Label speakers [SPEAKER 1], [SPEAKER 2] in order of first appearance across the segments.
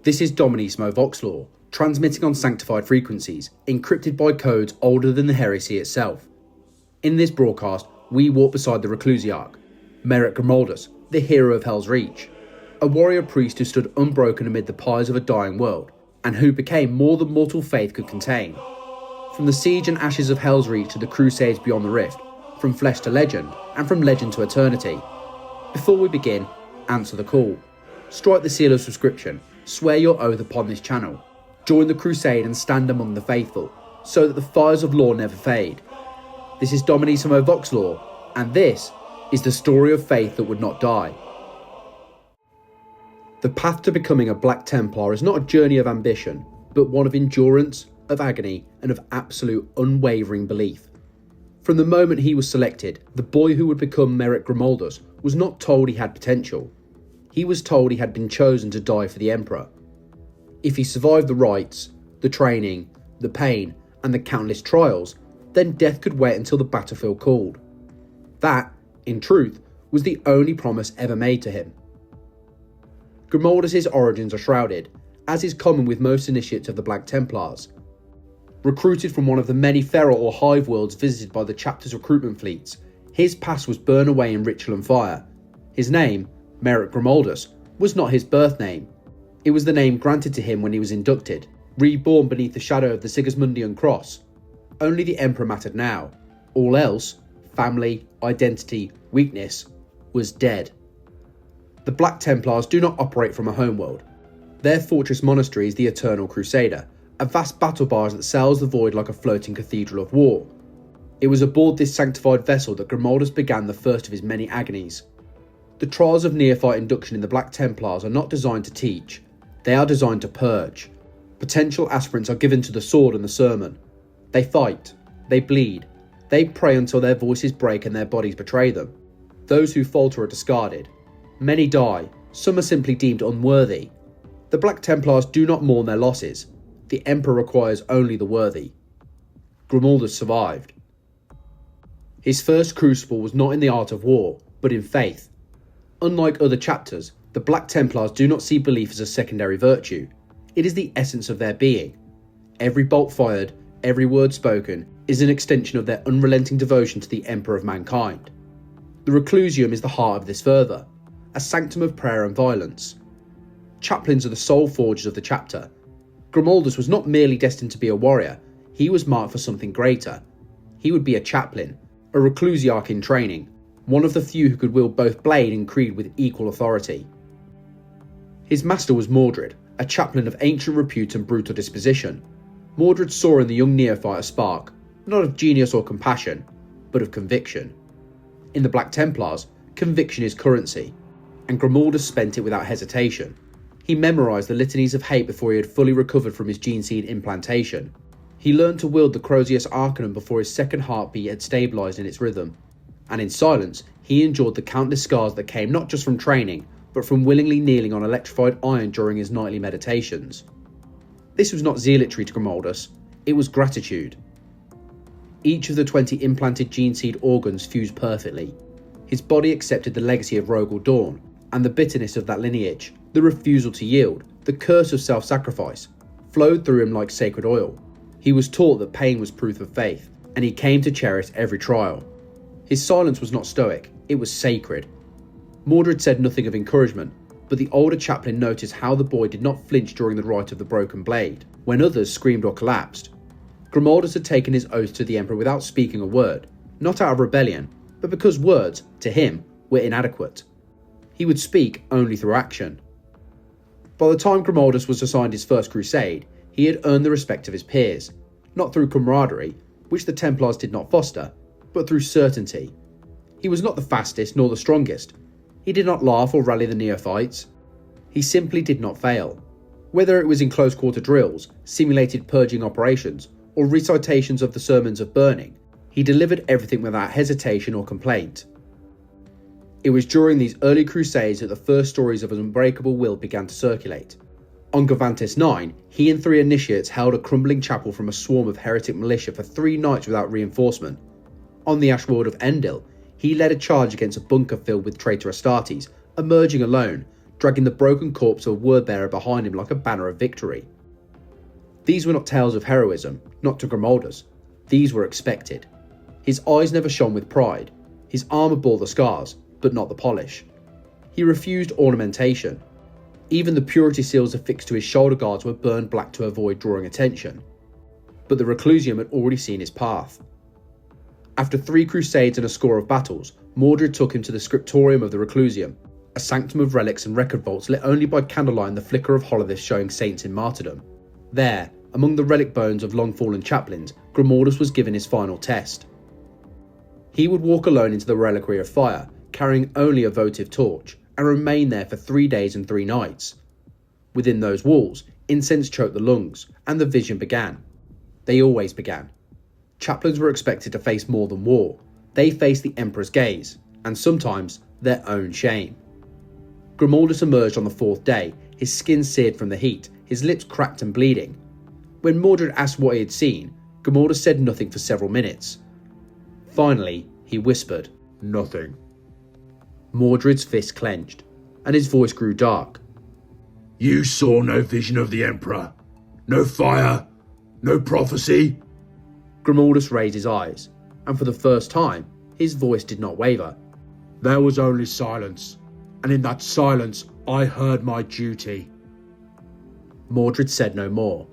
[SPEAKER 1] This is Dominicimo Vox Lore, transmitting on sanctified frequencies, encrypted by codes older than the heresy itself. In this broadcast, we walk beside the reclusiarch, Merek Grimaldus, the Hero of Helsreach, a warrior priest who stood unbroken amid the pyres of a dying world, and who became more than mortal faith could contain. From the siege and ashes of Helsreach to the Crusades beyond the Rift, from flesh to legend, and from legend to eternity. Before we begin, answer the call. Strike the seal of subscription, swear your oath upon this channel. Join the crusade and stand among the faithful, so that the fires of law never fade. This is Dominicimo Vox Lore, and this is the story of faith that would not die. The path to becoming a Black Templar is not a journey of ambition, but one of endurance, of agony, and of absolute unwavering belief. From the moment he was selected, the boy who would become Merek Grimaldus was not told he had potential. He was told he had been chosen to die for the Emperor. If he survived the rites, the training, the pain, and the countless trials, then death could wait until the battlefield called. That, in truth, was the only promise ever made to him. Grimaldus' origins are shrouded, as is common with most initiates of the Black Templars. Recruited from one of the many feral or hive worlds visited by the chapter's recruitment fleets, his past was burned away in ritual and fire. His name, Merek Grimaldus, was not his birth name. It was the name granted to him when he was inducted, reborn beneath the shadow of the Sigismundian cross. Only the Emperor mattered now. All else, family, identity, weakness, was dead. The Black Templars do not operate from a homeworld. Their fortress monastery is the Eternal Crusader, a vast battle barge that sails the void like a floating cathedral of war. It was aboard this sanctified vessel that Grimaldus began the first of his many agonies. The trials of neophyte induction in the Black Templars are not designed to teach, they are designed to purge. Potential aspirants are given to the sword and the sermon. They fight, they bleed, they pray until their voices break and their bodies betray them. Those who falter are discarded. Many die, some are simply deemed unworthy. The Black Templars do not mourn their losses. The Emperor requires only the worthy. Grimaldus survived. His first crucible was not in the art of war, but in faith. Unlike other chapters, the Black Templars do not see belief as a secondary virtue. It is the essence of their being. Every bolt fired, every word spoken, is an extension of their unrelenting devotion to the Emperor of mankind. The Reclusium is the heart of this fervour, a sanctum of prayer and violence. Chaplains are the soul forgers of the chapter. Grimaldus was not merely destined to be a warrior, he was marked for something greater. He would be a chaplain, a reclusiarch in training, one of the few who could wield both blade and creed with equal authority. His master was Mordred, a chaplain of ancient repute and brutal disposition. Mordred saw in the young neophyte a spark, not of genius or compassion, but of conviction. In the Black Templars, conviction is currency, and Grimaldus spent it without hesitation. He memorised the litanies of hate before he had fully recovered from his gene seed implantation. He learned to wield the Crozius Arcanum before his second heartbeat had stabilised in its rhythm. And in silence, he endured the countless scars that came not just from training, but from willingly kneeling on electrified iron during his nightly meditations. This was not zealotry to Grimaldus, it was gratitude. Each of the 20 implanted gene seed organs fused perfectly. His body accepted the legacy of Rogel Dawn, and the bitterness of that lineage, the refusal to yield, the curse of self-sacrifice, flowed through him like sacred oil. He was taught that pain was proof of faith, and he came to cherish every trial. His silence was not stoic, it was sacred. Mordred said nothing of encouragement, but the older chaplain noticed how the boy did not flinch during the rite of the broken blade, when others screamed or collapsed. Grimaldus had taken his oath to the Emperor without speaking a word, not out of rebellion, but because words, to him, were inadequate. He would speak only through action. By the time Grimaldus was assigned his first crusade, he had earned the respect of his peers, not through camaraderie, which the Templars did not foster, but through certainty. He was not the fastest nor the strongest. He did not laugh or rally the neophytes. He simply did not fail. Whether it was in close quarter drills, simulated purging operations, or recitations of the sermons of burning, he delivered everything without hesitation or complaint. It was during these early crusades that the first stories of an unbreakable will began to circulate. On Govantis 9, he and 3 initiates held a crumbling chapel from a swarm of heretic militia for 3 nights without reinforcement. On the ash world of Endil, he led a charge against a bunker filled with traitor Astartes, emerging alone, dragging the broken corpse of a word-bearer behind him like a banner of victory. These were not tales of heroism, not to Grimaldus. These were expected. His eyes never shone with pride. His armour bore the scars, but not the polish. He refused ornamentation. Even the purity seals affixed to his shoulder guards were burned black to avoid drawing attention. But the Reclusium had already seen his path. After 3 crusades and a score of battles, Mordred took him to the scriptorium of the Reclusium, a sanctum of relics and record vaults lit only by candlelight and the flicker of holodiths showing saints in martyrdom. There, among the relic bones of long-fallen chaplains, Grimaldus was given his final test. He would walk alone into the reliquary of fire, carrying only a votive torch, and remain there for 3 days and 3 nights. Within those walls, incense choked the lungs, and the vision began. They always began. Chaplains were expected to face more than war. They faced the Emperor's gaze, and sometimes their own shame. Grimaldus emerged on the 4th day, his skin seared from the heat, his lips cracked and bleeding. When Mordred asked what he had seen, Grimaldus said nothing for several minutes. Finally, he whispered,
[SPEAKER 2] "Nothing."
[SPEAKER 1] Mordred's fist clenched, and his voice grew dark.
[SPEAKER 2] "You saw no vision of the Emperor? No fire? No prophecy?"
[SPEAKER 1] Grimaldus raised his eyes, and for the first time, his voice did not waver.
[SPEAKER 2] "There was only silence, and in that silence I heard my duty."
[SPEAKER 1] Mordred said no more.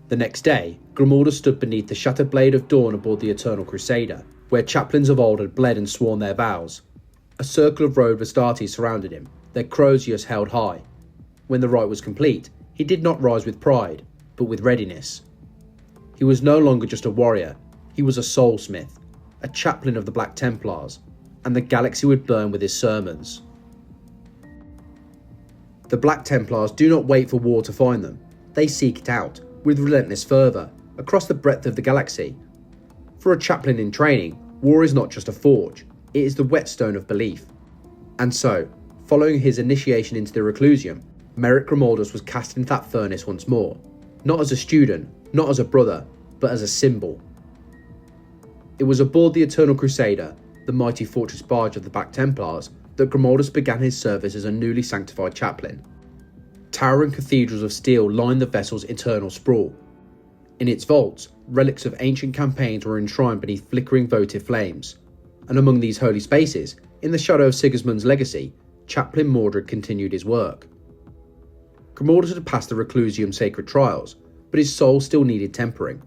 [SPEAKER 1] The next day, Grimaldus stood beneath the shattered blade of dawn aboard the Eternal Crusader, where chaplains of old had bled and sworn their vows. A circle of robed Astartes surrounded him, their croziers held high. When the rite was complete, he did not rise with pride, but with readiness. He was no longer just a warrior, he was a soulsmith, a chaplain of the Black Templars, and the galaxy would burn with his sermons. The Black Templars do not wait for war to find them, they seek it out, with relentless fervour, across the breadth of the galaxy. For a chaplain in training, war is not just a forge, it is the whetstone of belief. And so, following his initiation into the Reclusium, Merek Grimaldus was cast into that furnace once more, not as a student, not as a brother, but as a symbol. It was aboard the Eternal Crusader, the mighty fortress barge of the Black Templars, that Grimaldus began his service as a newly sanctified chaplain. Towering cathedrals of steel lined the vessel's eternal sprawl. In its vaults, relics of ancient campaigns were enshrined beneath flickering votive flames. And among these holy spaces, in the shadow of Sigismund's legacy, Chaplain Mordred continued his work. Grimaldus had passed the Reclusium's sacred trials, but his soul still needed tempering.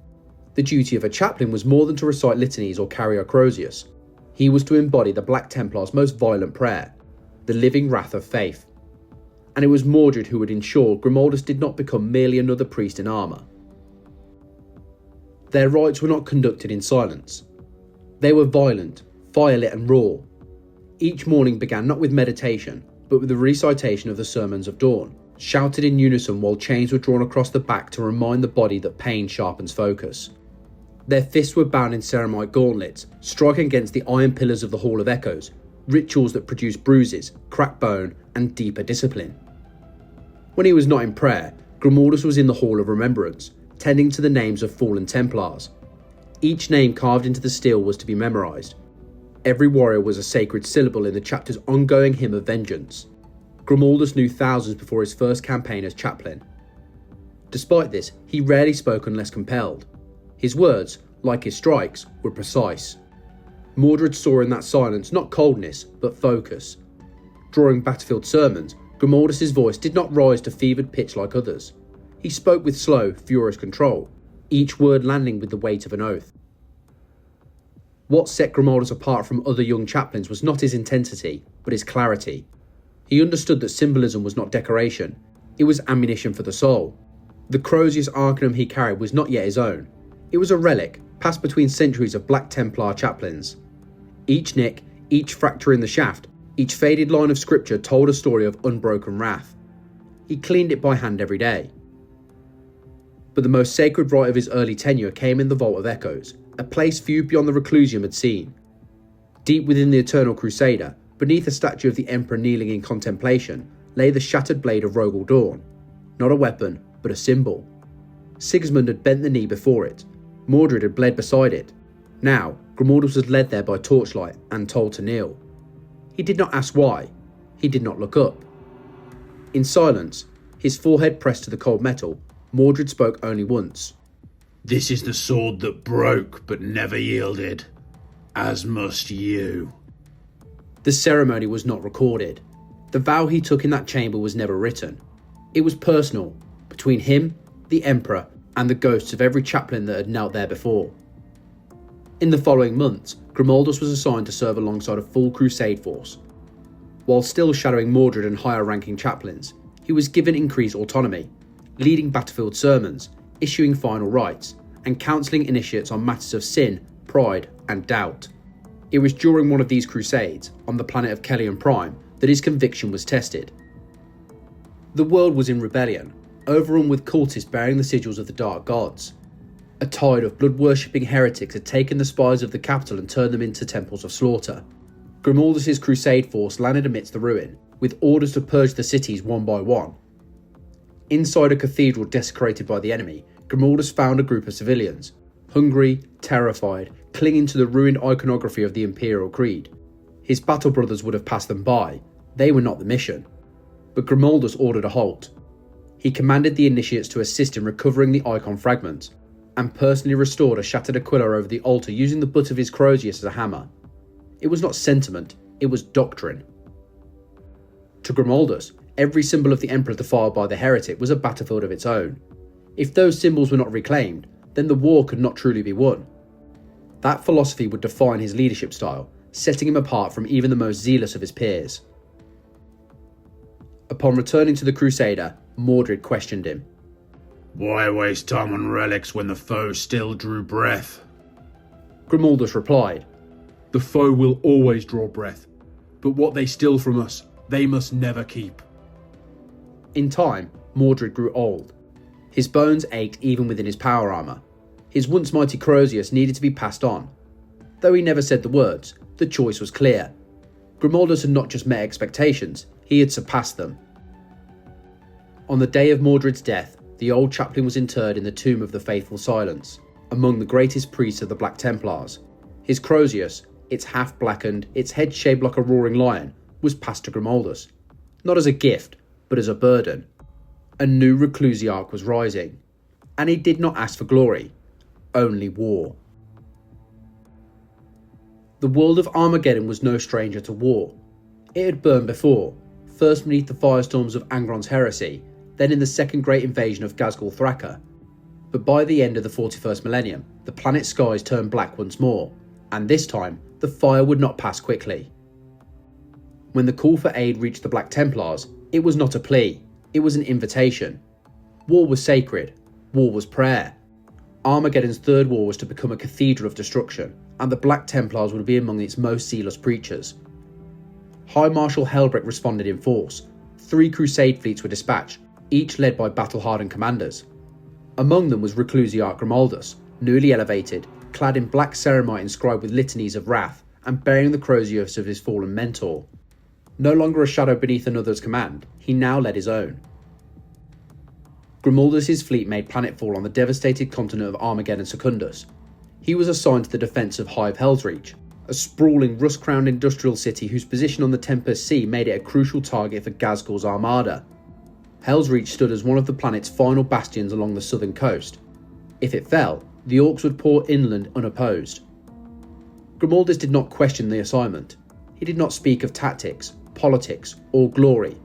[SPEAKER 1] The duty of a chaplain was more than to recite litanies or carry a crozius. He was to embody the Black Templars' most violent prayer, the living wrath of faith. And it was Mordred who would ensure Grimaldus did not become merely another priest in armour. Their rites were not conducted in silence. They were violent, firelit and raw. Each morning began not with meditation, but with the recitation of the Sermons of Dawn, shouted in unison while chains were drawn across the back to remind the body that pain sharpens focus. Their fists were bound in ceramite gauntlets, striking against the iron pillars of the Hall of Echoes, rituals that produced bruises, cracked bone, and deeper discipline. When he was not in prayer, Grimaldus was in the Hall of Remembrance, tending to the names of fallen Templars. Each name carved into the steel was to be memorised. Every warrior was a sacred syllable in the chapter's ongoing hymn of vengeance. Grimaldus knew thousands before his first campaign as chaplain. Despite this, he rarely spoke unless compelled. His words, like his strikes, were precise. Mordred saw in that silence not coldness, but focus. Drawing battlefield sermons, Grimaldus' voice did not rise to fevered pitch like others. He spoke with slow, furious control, each word landing with the weight of an oath. What set Grimaldus apart from other young chaplains was not his intensity, but his clarity. He understood that symbolism was not decoration, it was ammunition for the soul. The Crozius Arcanum he carried was not yet his own. It was a relic, passed between centuries of Black Templar chaplains. Each nick, each fracture in the shaft, each faded line of scripture told a story of unbroken wrath. He cleaned it by hand every day. But the most sacred rite of his early tenure came in the Vault of Echoes, a place few beyond the Reclusium had seen. Deep within the Eternal Crusader, beneath a statue of the Emperor kneeling in contemplation, lay the shattered blade of Rogal Dawn. Not a weapon, but a symbol. Sigismund had bent the knee before it. Mordred had bled beside it. Now, Grimaldus was led there by torchlight and told to kneel. He did not ask why. He did not look up. In silence, his forehead pressed to the cold metal, Mordred spoke only once.
[SPEAKER 2] "This is the sword that broke but never yielded, as must you."
[SPEAKER 1] The ceremony was not recorded. The vow he took in that chamber was never written. It was personal, between him, the Emperor, and the ghosts of every chaplain that had knelt there before. In the following months, Grimaldus was assigned to serve alongside a full Crusade force. While still shadowing Mordred and higher-ranking chaplains, he was given increased autonomy, leading battlefield sermons, issuing final rites, and counselling initiates on matters of sin, pride, and doubt. It was during one of these crusades, on the planet of Kellyan Prime, that his conviction was tested. The world was in rebellion, overrun with cultists bearing the sigils of the Dark Gods. A tide of blood-worshipping heretics had taken the spires of the capital and turned them into temples of slaughter. Grimaldus' crusade force landed amidst the ruin, with orders to purge the cities one by one. Inside a cathedral desecrated by the enemy, Grimaldus found a group of civilians, hungry, terrified, clinging to the ruined iconography of the Imperial Creed. His battle brothers would have passed them by, they were not the mission. But Grimaldus ordered a halt. He commanded the initiates to assist in recovering the icon fragments, and personally restored a shattered aquila over the altar using the butt of his crozius as a hammer. It was not sentiment, it was doctrine. To Grimaldus, every symbol of the Emperor defiled by the heretic was a battlefield of its own. If those symbols were not reclaimed, then the war could not truly be won. That philosophy would define his leadership style, setting him apart from even the most zealous of his peers. Upon returning to the Crusader, Mordred questioned him.
[SPEAKER 2] "Why waste time on relics when the foe still drew breath?"
[SPEAKER 1] Grimaldus replied,
[SPEAKER 2] "The foe will always draw breath, but what they steal from us, they must never keep."
[SPEAKER 1] In time, Mordred grew old. His bones ached even within his power armour. His once mighty crozius needed to be passed on. Though he never said the words, the choice was clear. Grimaldus had not just met expectations, he had surpassed them. On the day of Mordred's death, the old chaplain was interred in the Tomb of the Faithful Silence, among the greatest priests of the Black Templars. His crozius, its half blackened, its head shaped like a roaring lion, was passed to Grimaldus, not as a gift, but as a burden. A new reclusiarch was rising, and he did not ask for glory, only war. The world of Armageddon was no stranger to war. It had burned before, first beneath the firestorms of Angron's heresy, then in the second great invasion of Ghazghkull Thraka. But by the end of the 41st millennium, the planet's skies turned black once more, and this time, the fire would not pass quickly. When the call for aid reached the Black Templars, it was not a plea, it was an invitation. War was sacred, war was prayer. Armageddon's third war was to become a cathedral of destruction, and the Black Templars would be among its most zealous preachers. High Marshal Helbrecht responded in force. 3 Crusade fleets were dispatched, each led by battle-hardened commanders. Among them was reclusiarch Grimaldus, newly elevated, clad in black ceramite inscribed with litanies of wrath, and bearing the crozius of his fallen mentor. No longer a shadow beneath another's command, he now led his own. Grimaldus' fleet made planetfall on the devastated continent of Armageddon Secundus. He was assigned to the defence of Hero of Helsreach, a sprawling rust-crowned industrial city whose position on the Tempest Sea made it a crucial target for Ghazghkull's armada. Helsreach stood as one of the planet's final bastions along the southern coast. If it fell, the orcs would pour inland unopposed. Grimaldus did not question the assignment. He did not speak of tactics, politics, or glory.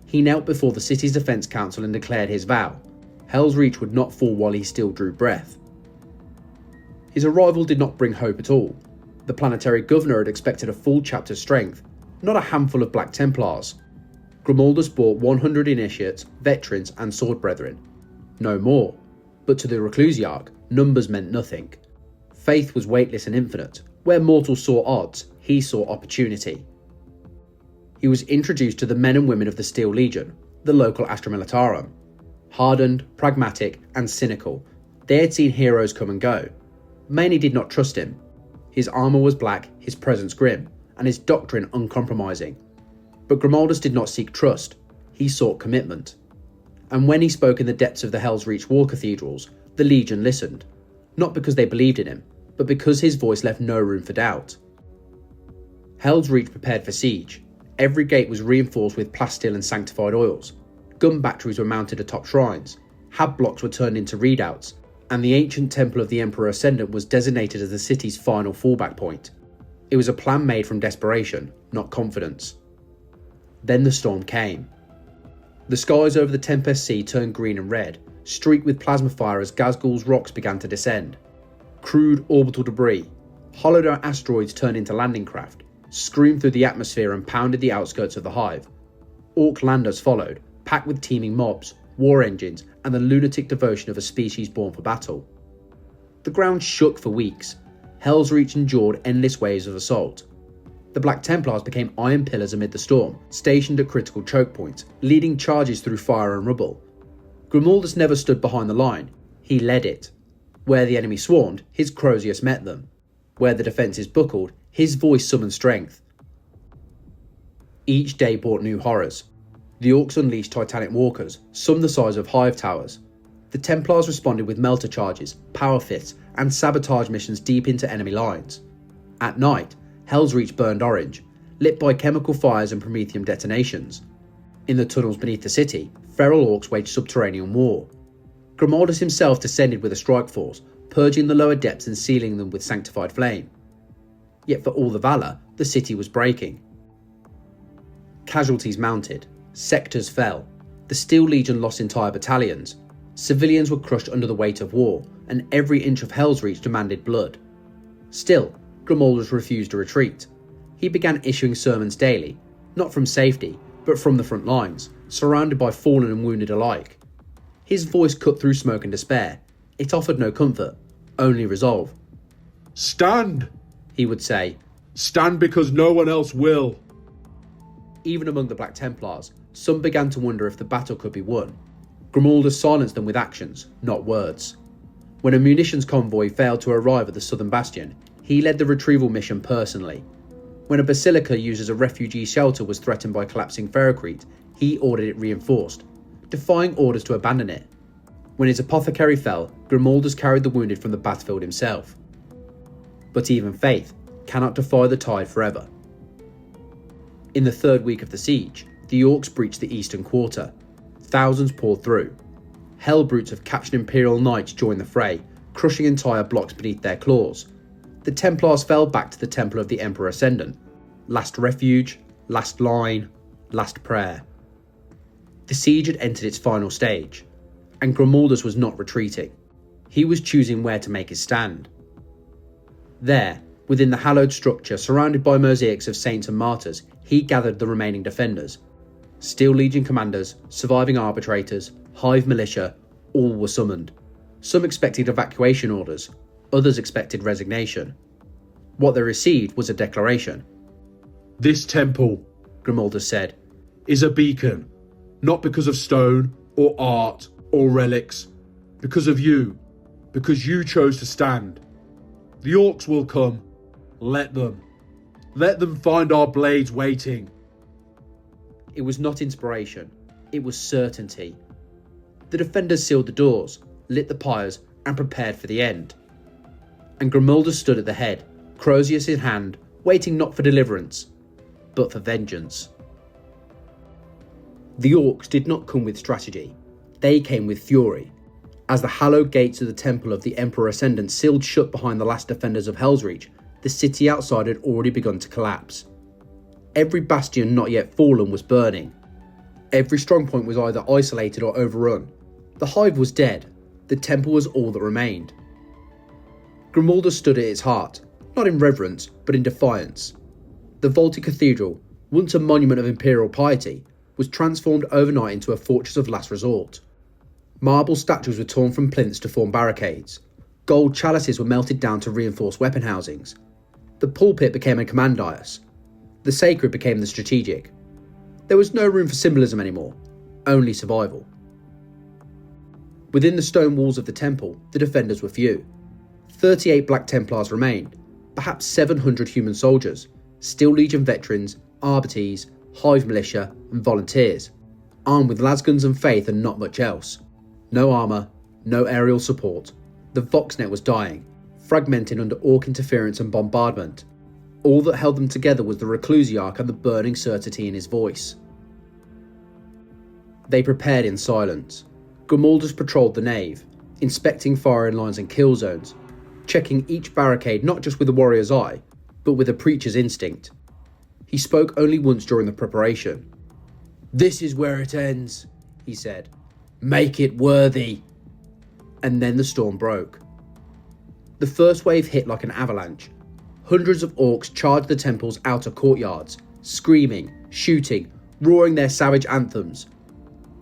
[SPEAKER 1] He knelt before the city's defence council and declared his vow. Helsreach would not fall while he still drew breath. His arrival did not bring hope at all. The planetary governor had expected a full chapter's strength, not a handful of Black Templars. Grimaldus brought 100 initiates, veterans, and sword brethren. No more. But to the reclusiarch, numbers meant nothing. Faith was weightless and infinite. Where mortals saw odds, he saw opportunity. He was introduced to the men and women of the Steel Legion, the local Astra Militarum. Hardened, pragmatic, and cynical, they had seen heroes come and go. Many did not trust him. His armour was black, his presence grim, and his doctrine uncompromising. But Grimaldus did not seek trust, he sought commitment. And when he spoke in the depths of the Helsreach war cathedrals, the Legion listened, not because they believed in him, but because his voice left no room for doubt. Helsreach prepared for siege. Every gate was reinforced with plasteel and sanctified oils. gun batteries were mounted atop shrines, hab blocks were turned into readouts, and the ancient temple of the Emperor Ascendant was designated as the city's final fallback point. It was a plan made from desperation, not confidence. Then the storm came. The skies over the Tempest Sea turned green and red, streaked with plasma fire as Ghazghul's rocks began to descend. Crude orbital debris, hollowed out asteroids turned into landing craft, screamed through the atmosphere and pounded the outskirts of the hive. Orc landers followed, packed with teeming mobs, war engines, and the lunatic devotion of a species born for battle. The ground shook for weeks. Helsreach endured endless waves of assault. The Black Templars became iron pillars amid the storm, stationed at critical choke points, leading charges through fire and rubble. Grimaldus never stood behind the line, he led it. Where the enemy swarmed, his Crozius met them. Where the defences buckled, his voice summoned strength. Each day brought new horrors. The Orcs unleashed Titanic walkers, some the size of hive towers. The Templars responded with melter charges, power fists, and sabotage missions deep into enemy lines. At night, Helsreach burned orange, lit by chemical fires and promethium detonations. In the tunnels beneath the city, feral Orcs waged subterranean war. Grimaldus himself descended with a strike force, purging the lower depths and sealing them with sanctified flame. Yet for all the valour, the city was breaking. Casualties mounted, sectors fell, the Steel Legion lost entire battalions, civilians were crushed under the weight of war, and every inch of Helsreach demanded blood. Still, Grimaldus refused to retreat. He began issuing sermons daily, not from safety, but from the front lines, surrounded by fallen and wounded alike. His voice cut through smoke and despair. It offered no comfort, only resolve.
[SPEAKER 2] "Stand,"
[SPEAKER 1] he would say.
[SPEAKER 2] "Stand because no one else will."
[SPEAKER 1] Even among the Black Templars, some began to wonder if the battle could be won. Grimaldus silenced them with actions, not words. When a munitions convoy failed to arrive at the southern bastion, he led the retrieval mission personally. When a basilica used as a refugee shelter was threatened by collapsing ferrocrete, he ordered it reinforced, defying orders to abandon it. When his apothecary fell, Grimaldus carried the wounded from the battlefield himself. But even faith cannot defy the tide forever. In the third week of the siege, the Orcs breached the eastern quarter. Thousands poured through. Hellbrutes of captured Imperial Knights joined the fray, crushing entire blocks beneath their claws. The Templars fell back to the Temple of the Emperor Ascendant. Last refuge, last line, last prayer. The siege had entered its final stage, and Grimaldus was not retreating. He was choosing where to make his stand. There, within the hallowed structure surrounded by mosaics of saints and martyrs, he gathered the remaining defenders. Steel Legion commanders, surviving arbitrators, hive militia, all were summoned. Some expected evacuation orders, others expected resignation. What they received was a declaration.
[SPEAKER 2] "This temple,"
[SPEAKER 1] Grimaldus said,
[SPEAKER 2] "is a beacon, not because of stone or art or relics, because of you, because you chose to stand. The Orcs will come. Let them. Let them find our blades waiting."
[SPEAKER 1] It was not inspiration, it was certainty. The defenders sealed the doors, lit the pyres, and prepared for the end. And Grimaldus stood at the head, Crozius in hand, waiting not for deliverance, but for vengeance. The Orcs did not come with strategy, they came with fury. As the hallowed gates of the Temple of the Emperor Ascendant sealed shut behind the last defenders of Helsreach, the city outside had already begun to collapse. Every bastion not yet fallen was burning. Every strongpoint was either isolated or overrun. The hive was dead. The temple was all that remained. Grimaldus stood at its heart, not in reverence, but in defiance. The vaulted cathedral, once a monument of imperial piety, was transformed overnight into a fortress of last resort. Marble statues were torn from plinths to form barricades. Gold chalices were melted down to reinforce weapon housings. The pulpit became a command dais. The sacred became the strategic. There was no room for symbolism anymore, only survival. Within the stone walls of the temple, the defenders were few. 38 Black Templars remained, perhaps 700 human soldiers, Steel Legion veterans, arbites, hive militia, and volunteers, armed with lasguns and faith and not much else. No armour, no aerial support. The Voxnet was dying, fragmented under Orc interference and bombardment. All that held them together was the Reclusiarch and the burning certainty in his voice. They prepared in silence. Grimaldus patrolled the nave, inspecting firing lines and kill zones, checking each barricade not just with a warrior's eye, but with a preacher's instinct. He spoke only once during the preparation. "This is where it ends," he said. "Make it worthy." And then the storm broke. The first wave hit like an avalanche. Hundreds of orcs charged the temple's outer courtyards, screaming, shooting, roaring their savage anthems.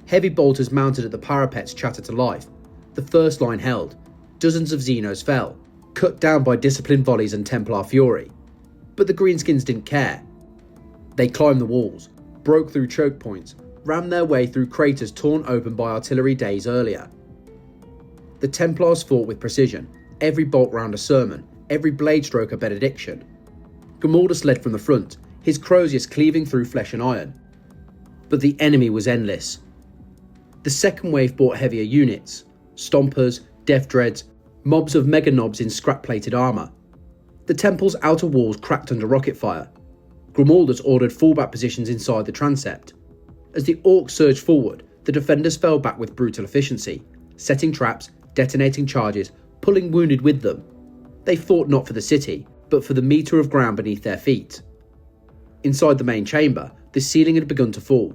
[SPEAKER 1] Heavy bolters mounted at the parapets chattered to life. The first line held. Dozens of Xenos fell, cut down by disciplined volleys and Templar fury. But the Greenskins didn't care. They climbed the walls, broke through choke points, rammed their way through craters torn open by artillery days earlier. The Templars fought with precision, every bolt round a sermon, every blade stroke a benediction. Grimaldus led from the front, his croziers cleaving through flesh and iron. But the enemy was endless. The second wave brought heavier units, stompers, death dreads, mobs of mega knobs in scrap-plated armour. The temple's outer walls cracked under rocket fire. Grimaldus ordered fallback positions inside the transept. As the orcs surged forward, the defenders fell back with brutal efficiency, setting traps, detonating charges, pulling wounded with them. They fought not for the city, but for the metre of ground beneath their feet. Inside the main chamber, the ceiling had begun to fall.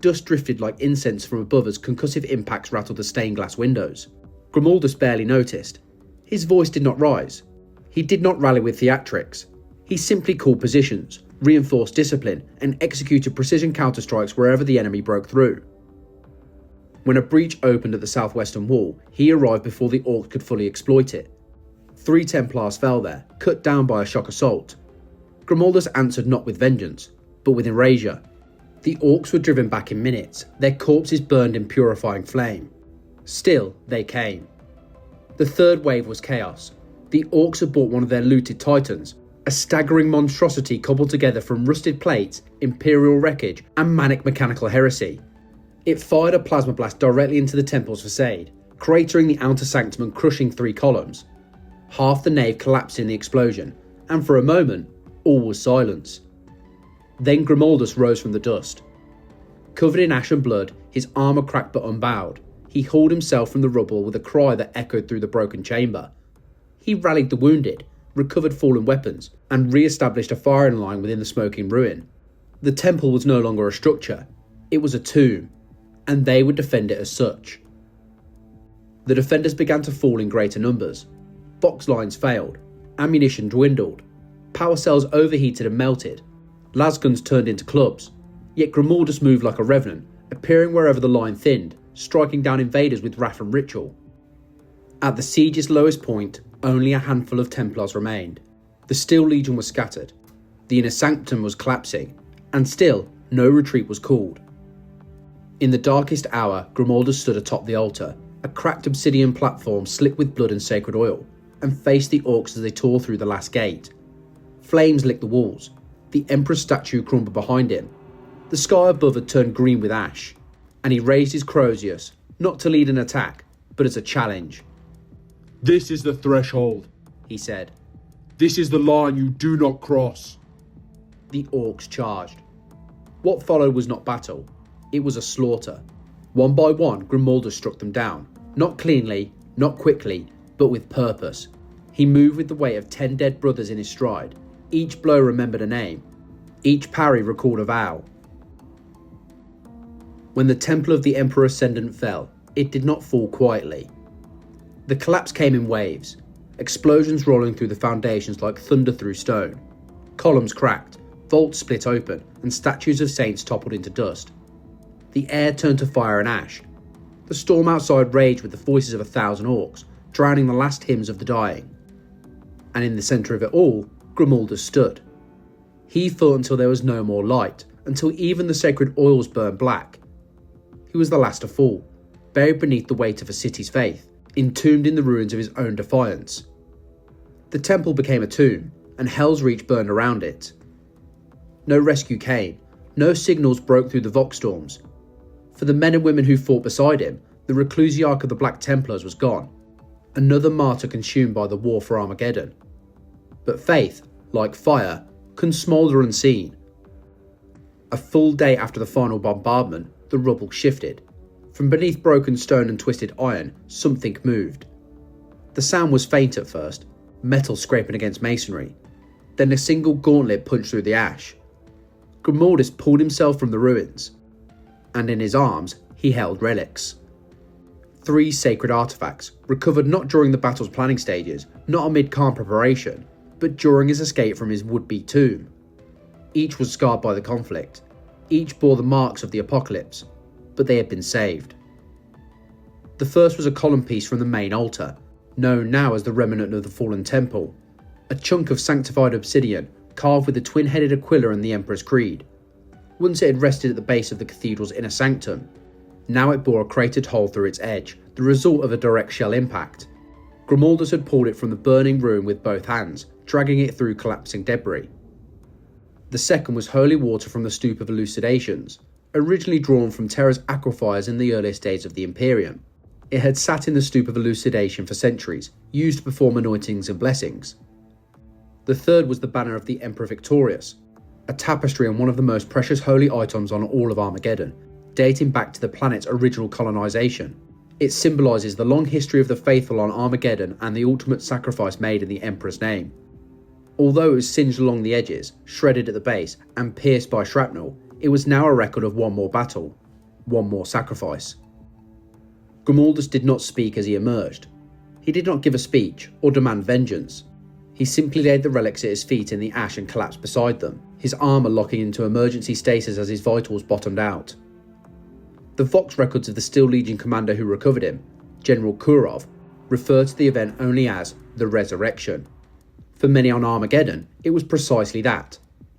[SPEAKER 1] Dust drifted like incense from above as concussive impacts rattled the stained glass windows. Grimaldus barely noticed. His voice did not rise. He did not rally with theatrics. He simply called positions, reinforced discipline, and executed precision counterstrikes wherever the enemy broke through. When a breach opened at the southwestern wall, he arrived before the orcs could fully exploit it. 3 Templars fell there, cut down by a shock assault. Grimaldus answered not with vengeance, but with erasure. The orcs were driven back in minutes, their corpses burned in purifying flame. Still, they came. The third wave was chaos. The orcs had bought one of their looted titans, a staggering monstrosity cobbled together from rusted plates, imperial wreckage, and manic mechanical heresy. It fired a plasma blast directly into the temple's facade, cratering the outer sanctum and crushing 3 columns. Half the nave collapsed in the explosion, and for a moment, all was silence. Then Grimaldus rose from the dust. Covered in ash and blood, his armour cracked but unbowed, he hauled himself from the rubble with a cry that echoed through the broken chamber. He rallied the wounded, recovered fallen weapons, and re-established a firing line within the smoking ruin. The temple was no longer a structure, it was a tomb, and they would defend it as such. The defenders began to fall in greater numbers. Box lines failed, ammunition dwindled, power cells overheated and melted, lasguns turned into clubs, yet Grimaldus moved like a revenant, appearing wherever the line thinned, striking down invaders with wrath and ritual. At the siege's lowest point, only a handful of Templars remained. The Steel Legion was scattered, the inner sanctum was collapsing, and still no retreat was called. In the darkest hour, Grimaldus stood atop the altar, a cracked obsidian platform slick with blood and sacred oil, and faced the orcs as they tore through the last gate. Flames licked the walls, the Emperor's statue crumbled behind him, the sky above had turned green with ash, and he raised his croziers, not to lead an attack, but as a challenge.
[SPEAKER 2] "This is the threshold,"
[SPEAKER 1] he said.
[SPEAKER 2] "This is the line you do not cross."
[SPEAKER 1] The orcs charged. What followed was not battle, it was a slaughter. One by one, Grimaldus struck them down, not cleanly, not quickly, but with purpose. He moved with the weight of 10 dead brothers in his stride. Each blow remembered a name, each parry recalled a vow. When the temple of the Emperor Ascendant fell, it did not fall quietly. The collapse came in waves, explosions rolling through the foundations like thunder through stone. Columns cracked, vaults split open, and statues of saints toppled into dust. The air turned to fire and ash. The storm outside raged with the voices of 1,000 orcs, drowning the last hymns of the dying. And in the centre of it all, Grimaldus stood. He fought until there was no more light, until even the sacred oils burned black. He was the last to fall, buried beneath the weight of a city's faith, entombed in the ruins of his own defiance. The temple became a tomb, and Helsreach burned around it. No rescue came, no signals broke through the Vox storms. For the men and women who fought beside him, the reclusiarch of the Black Templars was gone, another martyr consumed by the war for Armageddon. But faith, like fire, can smoulder unseen. A full day after the final bombardment, the rubble shifted. From beneath broken stone and twisted iron, something moved. The sound was faint at first, metal scraping against masonry. Then a single gauntlet punched through the ash. Grimaldus pulled himself from the ruins, and in his arms he held relics. 3 sacred artifacts, recovered not during the battle's planning stages, not amid calm preparation, but during his escape from his would-be tomb. Each was scarred by the conflict. Each bore the marks of the apocalypse, but they had been saved. The first was a column piece from the main altar, known now as the remnant of the fallen temple, a chunk of sanctified obsidian carved with the twin-headed Aquila and the Emperor's Creed. Once it had rested at the base of the cathedral's inner sanctum, now it bore a cratered hole through its edge, the result of a direct shell impact. Grimaldus had pulled it from the burning ruin with both hands, dragging it through collapsing debris. The second was holy water from the Stoop of Elucidations, originally drawn from Terra's aquifers in the earliest days of the Imperium. It had sat in the Stoop of Elucidation for centuries, used to perform anointings and blessings. The third was the banner of the Emperor Victorious, a tapestry and one of the most precious holy items on all of Armageddon, dating back to the planet's original colonisation. It symbolises the long history of the faithful on Armageddon and the ultimate sacrifice made in the Emperor's name. Although it was singed along the edges, shredded at the base, and pierced by shrapnel, it was now a record of one more battle, one more sacrifice. Grimaldus did not speak as he emerged. He did not give a speech or demand vengeance. He simply laid the relics at his feet in the ash and collapsed beside them, his armour locking into emergency stasis as his vitals bottomed out. The Vox records of the Steel Legion commander who recovered him, General Kurov, refer to the event only as the Resurrection. For many on Armageddon, it was precisely that.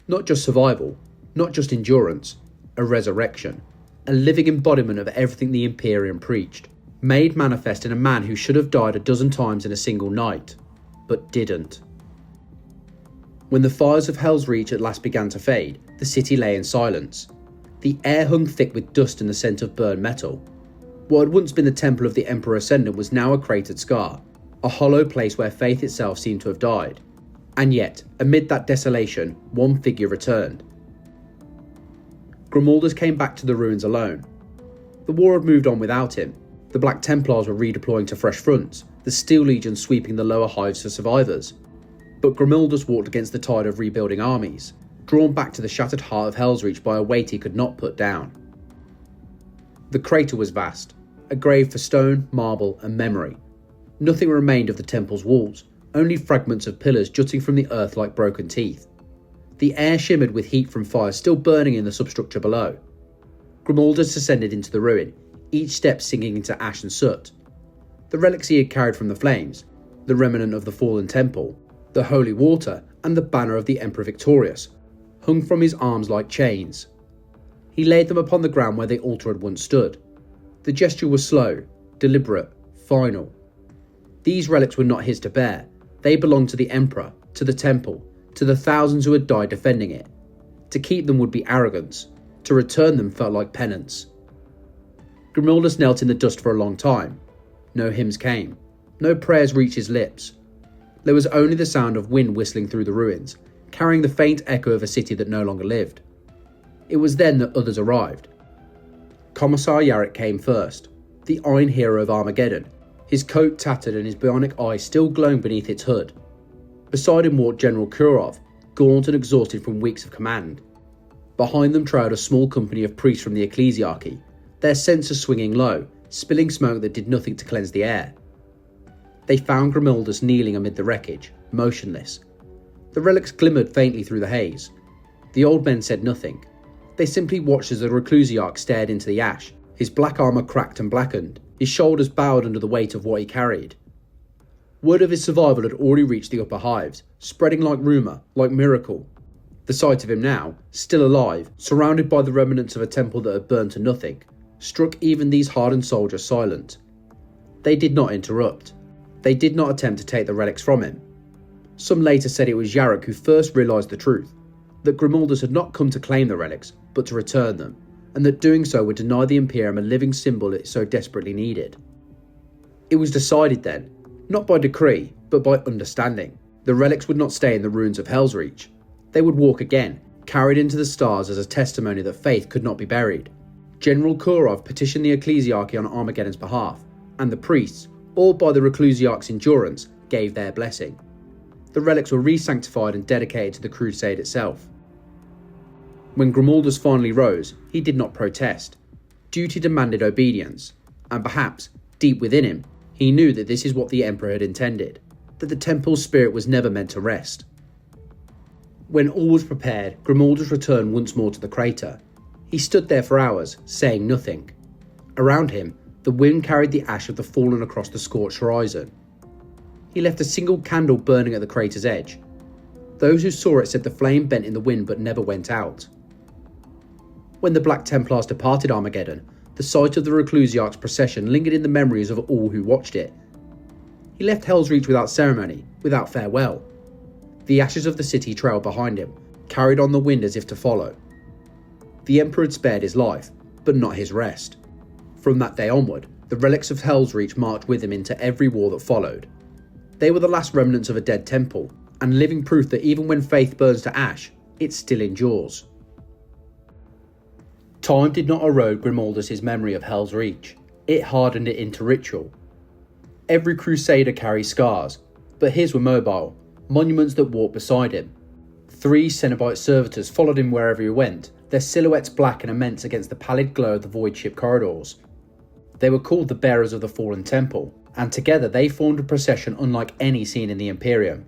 [SPEAKER 1] Not just survival, not just endurance, a resurrection. A living embodiment of everything the Imperium preached, made manifest in a man who should have died a dozen times in a single night, but didn't. When the fires of Helsreach at last began to fade, the city lay in silence. The air hung thick with dust and the scent of burned metal. What had once been the temple of the Emperor Ascendant was now a cratered scar, a hollow place where faith itself seemed to have died. And yet, amid that desolation, one figure returned. Grimaldus came back to the ruins alone. The war had moved on without him. The Black Templars were redeploying to fresh fronts, the Steel Legion sweeping the lower hives for survivors. But Grimaldus walked against the tide of rebuilding armies, drawn back to the shattered heart of Helsreach by a weight he could not put down. The crater was vast, a grave for stone, marble and memory. Nothing remained of the temple's walls, only fragments of pillars jutting from the earth like broken teeth. The air shimmered with heat from fires still burning in the substructure below. Grimaldus descended into the ruin, each step sinking into ash and soot. The relics he had carried from the flames, the remnant of the fallen temple, the holy water, and the banner of the Emperor Victorious, hung from his arms like chains. He laid them upon the ground where the altar had once stood. The gesture was slow, deliberate, final. These relics were not his to bear. They belonged to the Emperor, to the temple, to the thousands who had died defending it. To keep them would be arrogance. To return them felt like penance. Grimaldus knelt in the dust for a long time. No hymns came. No prayers reached his lips. There was only the sound of wind whistling through the ruins, carrying the faint echo of a city that no longer lived. It was then that others arrived. Commissar Yarrick came first, the Iron Hero of Armageddon, his coat tattered and his bionic eye still glowing beneath its hood. Beside him walked General Kurov, gaunt and exhausted from weeks of command. Behind them trailed a small company of priests from the ecclesiarchy, their censers swinging low, spilling smoke that did nothing to cleanse the air. They found Grimaldus kneeling amid the wreckage, motionless. The relics glimmered faintly through the haze. The old men said nothing. They simply watched as the reclusiarch stared into the ash, his black armour cracked and blackened, his shoulders bowed under the weight of what he carried. Word of his survival had already reached the upper hives, spreading like rumour, like miracle. The sight of him now, still alive, surrounded by the remnants of a temple that had burned to nothing, struck even these hardened soldiers silent. They did not interrupt. They did not attempt to take the relics from him. Some later said it was Yarrick who first realised the truth, that Grimaldus had not come to claim the relics, but to return them, and that doing so would deny the Imperium a living symbol it so desperately needed. It was decided then, not by decree, but by understanding. The relics would not stay in the ruins of Helsreach. They would walk again, carried into the stars as a testimony that faith could not be buried. General Kurov petitioned the ecclesiarchy on Armageddon's behalf, and the priests, awed by the reclusiarch's endurance, gave their blessing. The relics were re-sanctified and dedicated to the Crusade itself. When Grimaldus finally rose, he did not protest. Duty demanded obedience, and perhaps, deep within him, he knew that this is what the Emperor had intended, that the temple's spirit was never meant to rest. When all was prepared, Grimaldus returned once more to the crater. He stood there for hours, saying nothing. Around him, the wind carried the ash of the fallen across the scorched horizon. He left a single candle burning at the crater's edge. Those who saw it said the flame bent in the wind but never went out. When the Black Templars departed Armageddon, the sight of the Reclusiarch's procession lingered in the memories of all who watched it. He left Helsreach without ceremony, without farewell. The ashes of the city trailed behind him, carried on the wind as if to follow. The Emperor had spared his life, but not his rest. From that day onward, the relics of Helsreach marched with him into every war that followed. They were the last remnants of a dead temple, and living proof that even when faith burns to ash, it still endures. Time did not erode Grimaldus' memory of Helsreach, it hardened it into ritual. Every crusader carries scars, but his were mobile, monuments that walked beside him. 3 Cenobite servitors followed him wherever he went, their silhouettes black and immense against the pallid glow of the void ship corridors. They were called the Bearers of the Fallen Temple, and together they formed a procession unlike any seen in the Imperium.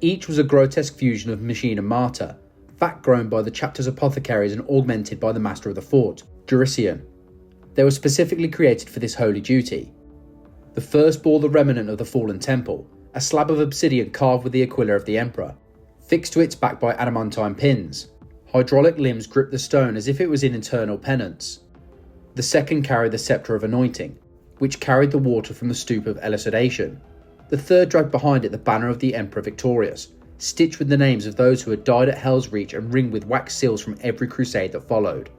[SPEAKER 1] Each was a grotesque fusion of machine and martyr, fat grown by the chapter's apothecaries and augmented by the master of the fort, Jurician. They were specifically created for this holy duty. The first bore the remnant of the fallen temple, a slab of obsidian carved with the aquila of the Emperor, fixed to its back by adamantine pins. Hydraulic limbs gripped the stone as if it was in eternal penance. The second carried the sceptre of anointing, which carried the water from the stoop of elucidation. The third dragged behind it the banner of the Emperor victorious, stitched with the names of those who had died at Helsreach and ringed with wax seals from every crusade that followed.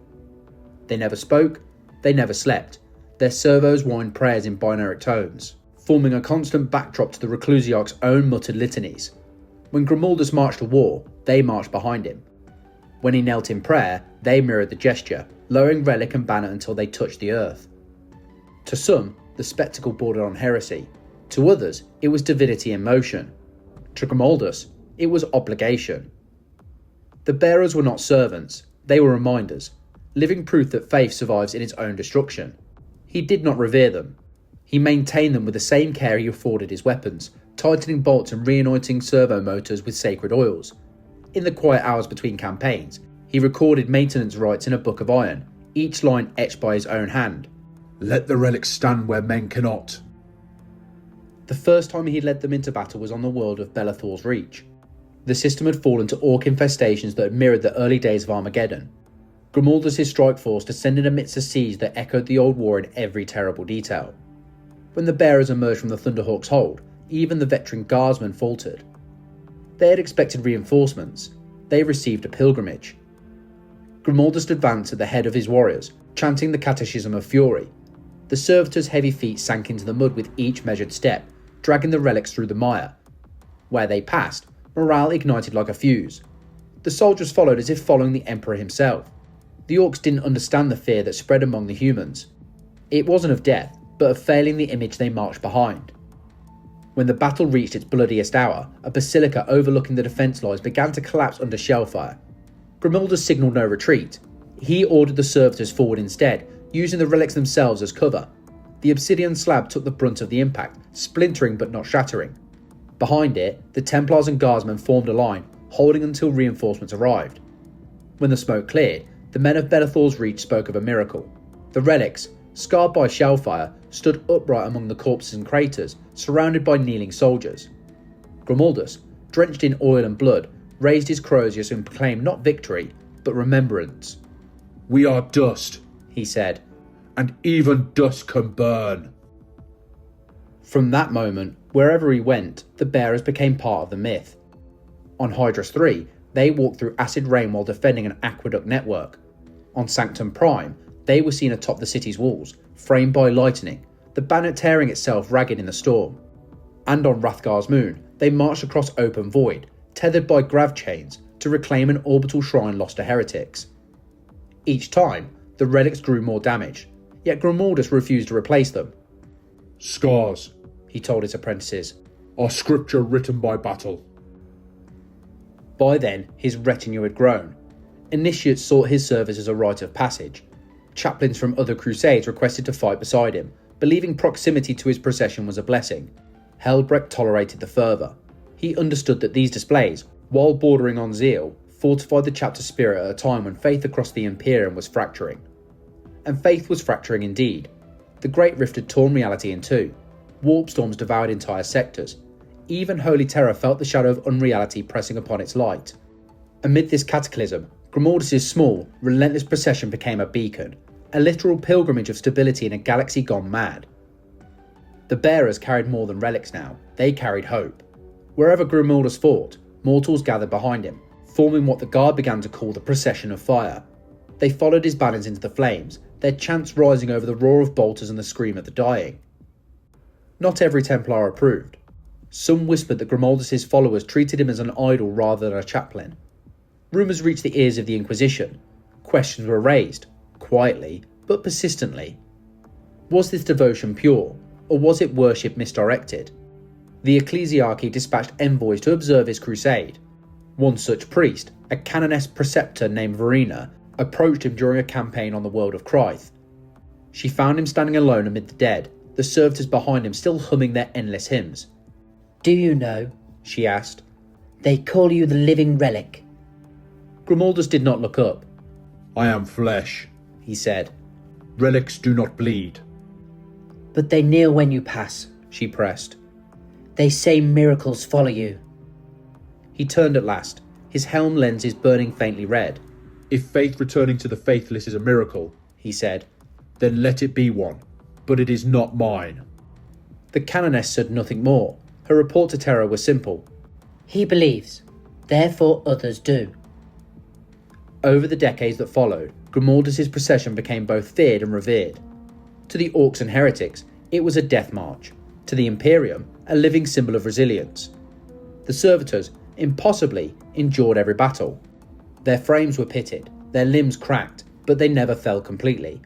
[SPEAKER 1] They never spoke, they never slept. Their servos whined prayers in binaric tones, forming a constant backdrop to the Reclusiarch's own muttered litanies. When Grimaldus marched to war, they marched behind him. When he knelt in prayer, they mirrored the gesture, lowering relic and banner until they touched the earth. To some, the spectacle bordered on heresy. To others, it was divinity in motion. To Grimaldus, it was obligation. The bearers were not servants, they were reminders, living proof that faith survives in its own destruction. He did not revere them. He maintained them with the same care he afforded his weapons, tightening bolts and reanointing servo motors with sacred oils. In the quiet hours between campaigns, he recorded maintenance rites in a book of iron, each line etched by his own hand.
[SPEAKER 2] Let the relics stand where men cannot.
[SPEAKER 1] The first time he led them into battle was on the world of Belethor's Reach. The system had fallen to orc infestations that had mirrored the early days of Armageddon. Grimaldus' strike force descended amidst a siege that echoed the old war in every terrible detail. When the bearers emerged from the Thunderhawk's hold, even the veteran guardsmen faltered. They had expected reinforcements. They received a pilgrimage. Grimaldus advanced at the head of his warriors, chanting the Catechism of Fury. The servitors' heavy feet sank into the mud with each measured step, dragging the relics through the mire. Where they passed, morale ignited like a fuse. The soldiers followed as if following the Emperor himself. The orcs didn't understand the fear that spread among the humans. It wasn't of death, but of failing the image they marched behind. When the battle reached its bloodiest hour, a basilica overlooking the defence lines began to collapse under shellfire. Grimaldus signalled no retreat. He ordered the servitors forward instead, using the relics themselves as cover. The obsidian slab took the brunt of the impact, splintering but not shattering. Behind it, the Templars and Guardsmen formed a line, holding until reinforcements arrived. When the smoke cleared, the men of Belethor's Reach spoke of a miracle. The relics, scarred by shellfire, stood upright among the corpses and craters, surrounded by kneeling soldiers. Grimaldus, drenched in oil and blood, raised his croziers and proclaimed not victory, but remembrance.
[SPEAKER 2] We are dust,
[SPEAKER 1] he said,
[SPEAKER 2] and even dust can burn.
[SPEAKER 1] From that moment, wherever he went, the bearers became part of the myth. On Hydrus 3, they walked through acid rain while defending an aqueduct network. On Sanctum Prime, they were seen atop the city's walls, framed by lightning, the banner tearing itself ragged in the storm. And on Rathgar's moon, they marched across open void, tethered by grav chains, to reclaim an orbital shrine lost to heretics. Each time, the relics grew more damaged, yet Grimaldus refused to replace them.
[SPEAKER 2] "Scars,"
[SPEAKER 1] he told his apprentices,
[SPEAKER 2] "are scripture written by battle."
[SPEAKER 1] By then, his retinue had grown. Initiates sought his service as a rite of passage. Chaplains from other crusades requested to fight beside him, believing proximity to his procession was a blessing. Helsreach tolerated the fervour. He understood that these displays, while bordering on zeal, fortified the chapter's spirit at a time when faith across the Imperium was fracturing. And faith was fracturing indeed. The Great Rift had torn reality in two. Warp storms devoured entire sectors. Even Holy Terror felt the shadow of unreality pressing upon its light. Amid this cataclysm, Grimaldus' small, relentless procession became a beacon, a literal pilgrimage of stability in a galaxy gone mad. The bearers carried more than relics now, they carried hope. Wherever Grimaldus fought, mortals gathered behind him, forming what the Guard began to call the Procession of Fire. They followed his banners into the flames, their chants rising over the roar of bolters and the scream of the dying. Not every Templar approved. Some whispered that Grimaldus' followers treated him as an idol rather than a chaplain. Rumours reached the ears of the Inquisition. Questions were raised, quietly, but persistently. Was this devotion pure, or was it worship misdirected? The ecclesiarchy dispatched envoys to observe his crusade. One such priest, a canoness preceptor named Verena, approached him during a campaign on the world of Christ. She found him standing alone amid the dead, the servitors behind him still humming their endless hymns.
[SPEAKER 3] "Do you know,"
[SPEAKER 1] she asked,
[SPEAKER 3] "they call you the living relic?"
[SPEAKER 1] Grimaldus did not look up.
[SPEAKER 2] "I am flesh,"
[SPEAKER 1] he said.
[SPEAKER 2] "Relics do not bleed."
[SPEAKER 3] "But they kneel when you pass,"
[SPEAKER 1] she pressed.
[SPEAKER 3] "They say miracles follow you."
[SPEAKER 1] He turned at last, his helm lenses burning faintly red.
[SPEAKER 2] "If faith returning to the faithless is a miracle,"
[SPEAKER 1] he said,
[SPEAKER 2] "then let it be one, but it is not mine."
[SPEAKER 1] The canoness said nothing more. Her report to Terra was simple.
[SPEAKER 3] "He believes, therefore others do."
[SPEAKER 1] Over the decades that followed, Grimaldus' procession became both feared and revered. To the Orcs and Heretics, it was a death march. To the Imperium, a living symbol of resilience. The servitors, impossibly, endured every battle. Their frames were pitted, their limbs cracked, but they never fell completely.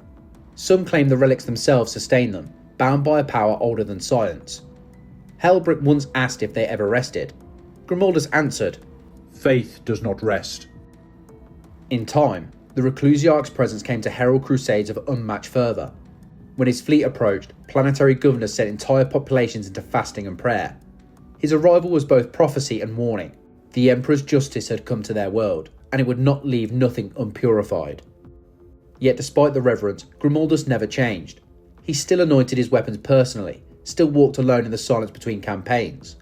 [SPEAKER 1] Some claim the relics themselves sustained them, bound by a power older than science. Helsreach once asked if they ever rested. Grimaldus answered,
[SPEAKER 2] "Faith does not rest."
[SPEAKER 1] In time, the Reclusiarch's presence came to herald crusades of unmatched fervour. When his fleet approached, planetary governors sent entire populations into fasting and prayer. His arrival was both prophecy and warning. The Emperor's justice had come to their world, and it would not leave nothing unpurified. Yet despite the reverence, Grimaldus never changed. He still anointed his weapons personally, still walked alone in the silence between campaigns.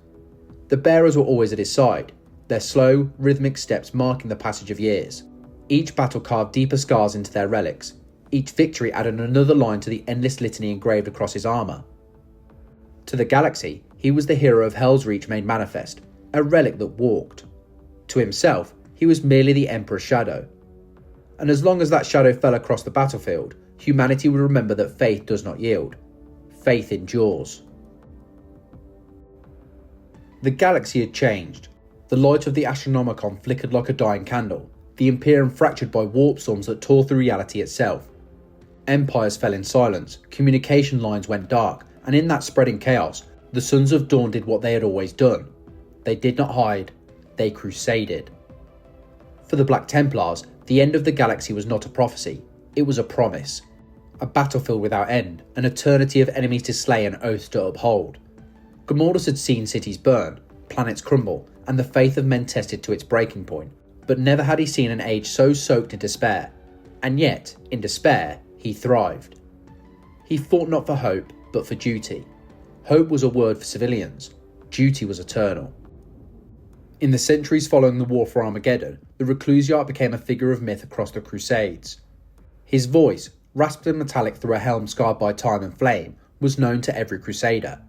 [SPEAKER 1] The bearers were always at his side, their slow, rhythmic steps marking the passage of years. Each battle carved deeper scars into their relics. Each victory added another line to the endless litany engraved across his armour. To the galaxy, he was the Hero of Helsreach made manifest, a relic that walked. To himself, he was merely the Emperor's shadow. And as long as that shadow fell across the battlefield, humanity would remember that faith does not yield. Faith endures. The galaxy had changed. The light of the Astronomicon flickered like a dying candle, the Imperium fractured by warp storms that tore through reality itself. Empires fell in silence, communication lines went dark, and in that spreading chaos, the Sons of Dawn did what they had always done. They did not hide, they crusaded. For the Black Templars, the end of the galaxy was not a prophecy, it was a promise. A battlefield without end, an eternity of enemies to slay and oaths to uphold. Grimaldus had seen cities burn, planets crumble, and the faith of men tested to its breaking point, but never had he seen an age so soaked in despair. And yet, in despair, he thrived. He fought not for hope, but for duty. Hope was a word for civilians. Duty was eternal. In the centuries following the War for Armageddon, the Reclusiarch became a figure of myth across the Crusades. His voice, rasped and metallic through a helm scarred by time and flame, was known to every Crusader.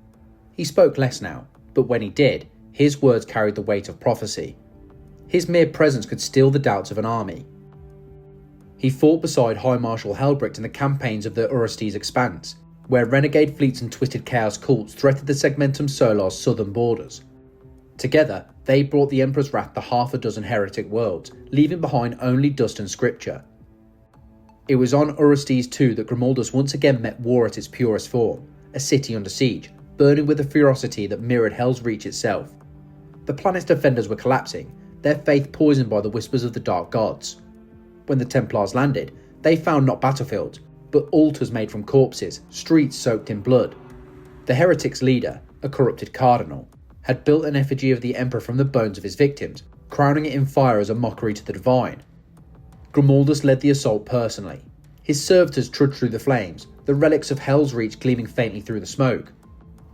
[SPEAKER 1] He spoke less now, but when he did, his words carried the weight of prophecy. His mere presence could still the doubts of an army. He fought beside High Marshal Helsreach in the campaigns of the Orestes Expanse, where renegade fleets and twisted chaos cults threatened the Segmentum Solar's southern borders. Together, They brought the Emperor's wrath to half a dozen heretic worlds, leaving behind only dust and scripture. It was on Orestes II that Grimaldus once again met war at its purest form, a city under siege, burning with a ferocity that mirrored Helsreach itself. The planet's defenders were collapsing, their faith poisoned by the whispers of the dark gods. When the Templars landed, they found not battlefields, but altars made from corpses, streets soaked in blood. The heretics' leader, a corrupted cardinal, had built an effigy of the Emperor from the bones of his victims, crowning it in fire as a mockery to the divine. Grimaldus led the assault personally. His servitors trudged through the flames, the relics of Helsreach gleaming faintly through the smoke.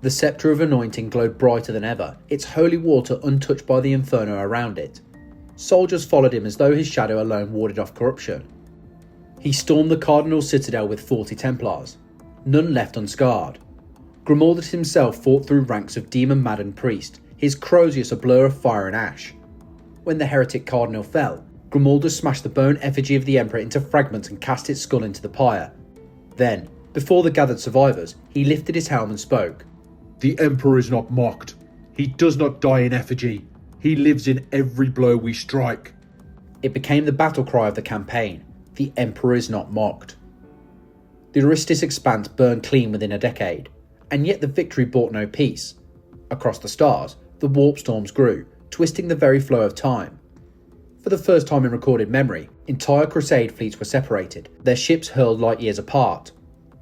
[SPEAKER 1] The sceptre of anointing glowed brighter than ever, its holy water untouched by the inferno around it. Soldiers followed him as though his shadow alone warded off corruption. He stormed the cardinal's citadel with 40 Templars, none left unscarred. Grimaldus himself fought through ranks of demon-maddened priests, his Crozius a blur of fire and ash. When the heretic cardinal fell, Grimaldus smashed the bone effigy of the Emperor into fragments and cast its skull into the pyre. Then, before the gathered survivors, he lifted his helm and spoke.
[SPEAKER 2] The Emperor is not mocked. He does not die in effigy. He lives in every blow we strike.
[SPEAKER 1] It became the battle cry of the campaign. The Emperor is not mocked. The Orestes expanse burned clean within a decade, and yet the victory brought no peace. Across the stars, the warp storms grew, twisting the very flow of time. For the first time in recorded memory, entire Crusade fleets were separated, their ships hurled light years apart.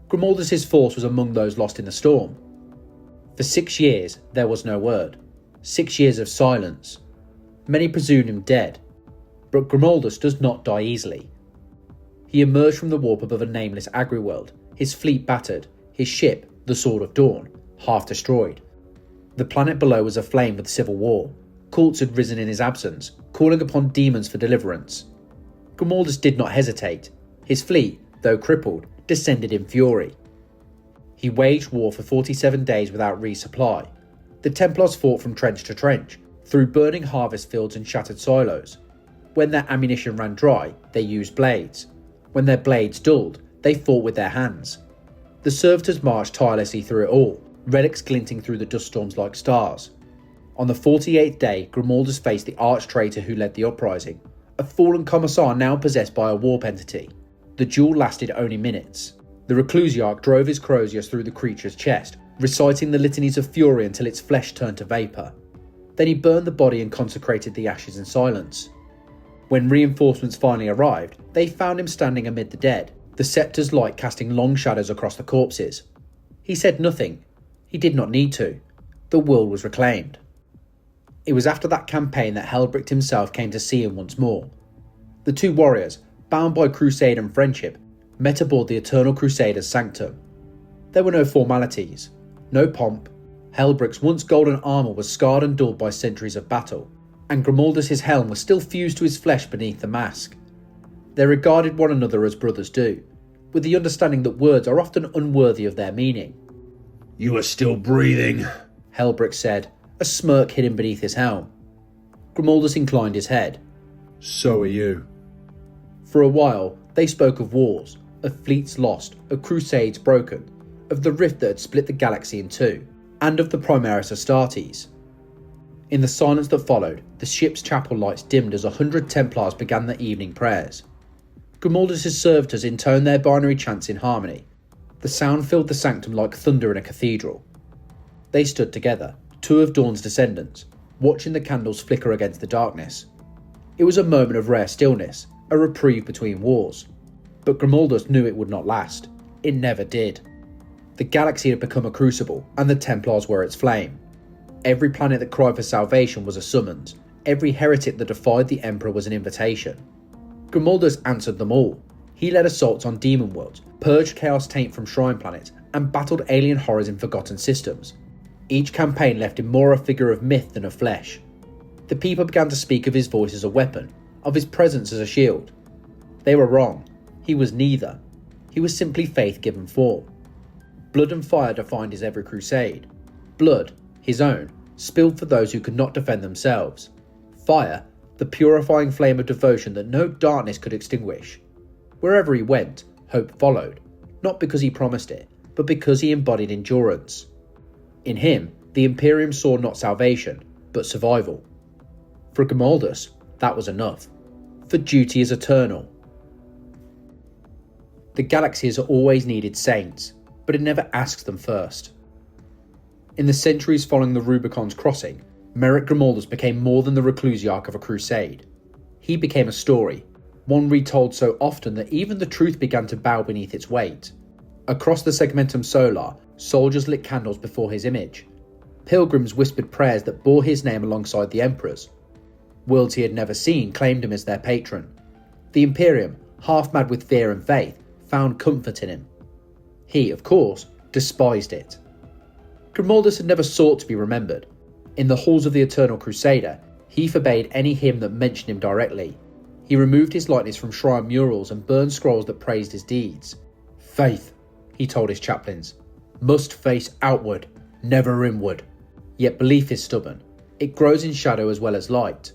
[SPEAKER 1] Grimaldus' force was among those lost in the storm. For 6 years, there was no word. 6 years of silence. Many presumed him dead, but Grimaldus does not die easily. He emerged from the warp above a nameless agri-world, his fleet battered, his ship, the Sword of Dawn, half destroyed. The planet below was aflame with civil war. Cults had risen in his absence, calling upon demons for deliverance. Grimaldus did not hesitate. His fleet, though crippled, descended in fury. He waged war for 47 days without resupply. The Templars fought from trench to trench, through burning harvest fields and shattered silos. When their ammunition ran dry, they used blades. When their blades dulled, they fought with their hands. The servitors marched tirelessly through it all, relics glinting through the dust storms like stars. On the 48th day, Grimaldus faced the arch-traitor who led the uprising, a fallen commissar now possessed by a warp entity. The duel lasted only minutes. The Reclusiarch drove his Crozius through the creature's chest, reciting the litanies of fury until its flesh turned to vapour. Then he burned the body and consecrated the ashes in silence. When reinforcements finally arrived, they found him standing amid the dead, the sceptre's light casting long shadows across the corpses. He said nothing. He did not need to. The world was reclaimed. It was after that campaign that Helsreach himself came to see him once more. The two warriors, bound by crusade and friendship, met aboard the Eternal Crusader's sanctum. There were no formalities, no pomp. Helsreach's once golden armour was scarred and dulled by centuries of battle, and Grimaldus' helm was still fused to his flesh beneath the mask. They regarded one another as brothers do, with the understanding that words are often unworthy of their meaning.
[SPEAKER 2] You are still breathing,
[SPEAKER 1] Helsreach said, a smirk hidden beneath his helm. Grimaldus inclined his head.
[SPEAKER 2] So are you.
[SPEAKER 1] For a while, they spoke of wars, of fleets lost, of crusades broken, of the rift that had split the galaxy in two, and of the Primaris Astartes. In the silence that followed, the ship's chapel lights dimmed as 100 Templars began their evening prayers. Grimaldus' servitors intoned their binary chants in harmony. The sound filled the sanctum like thunder in a cathedral. They stood together, two of Dawn's descendants, watching the candles flicker against the darkness. It was a moment of rare stillness, a reprieve between wars. But Grimaldus knew it would not last. It never did. The galaxy had become a crucible, and the Templars were its flame. Every planet that cried for salvation was a summons. Every heretic that defied the Emperor was an invitation. Grimaldus answered them all. He led assaults on demon worlds, purged chaos taint from shrine planets, and battled alien horrors in forgotten systems. Each campaign left him more a figure of myth than of flesh. The people began to speak of his voice as a weapon, of his presence as a shield. They were wrong. He was neither. He was simply faith given form. Blood and fire defined his every crusade. Blood, his own, spilled for those who could not defend themselves. Fire, the purifying flame of devotion that no darkness could extinguish. Wherever he went, hope followed, not because he promised it, but because he embodied endurance. In him, the Imperium saw not salvation, but survival. For Grimaldus, that was enough. For duty is eternal. The galaxy has always needed saints, but it never asks them first. In the centuries following the Rubicon's crossing, Merek Grimaldus became more than the reclusiarch of a crusade. He became a story, one retold so often that even the truth began to bow beneath its weight. Across the Segmentum Solar, soldiers lit candles before his image. Pilgrims whispered prayers that bore his name alongside the Emperor's. Worlds he had never seen claimed him as their patron. The Imperium, half mad with fear and faith, found comfort in him. He, of course, despised it. Grimaldus had never sought to be remembered. In the halls of the Eternal Crusader, he forbade any hymn that mentioned him directly. He removed his likeness from shrine murals and burned scrolls that praised his deeds. Faith, he told his chaplains, must face outward, never inward. Yet belief is stubborn. It grows in shadow as well as light.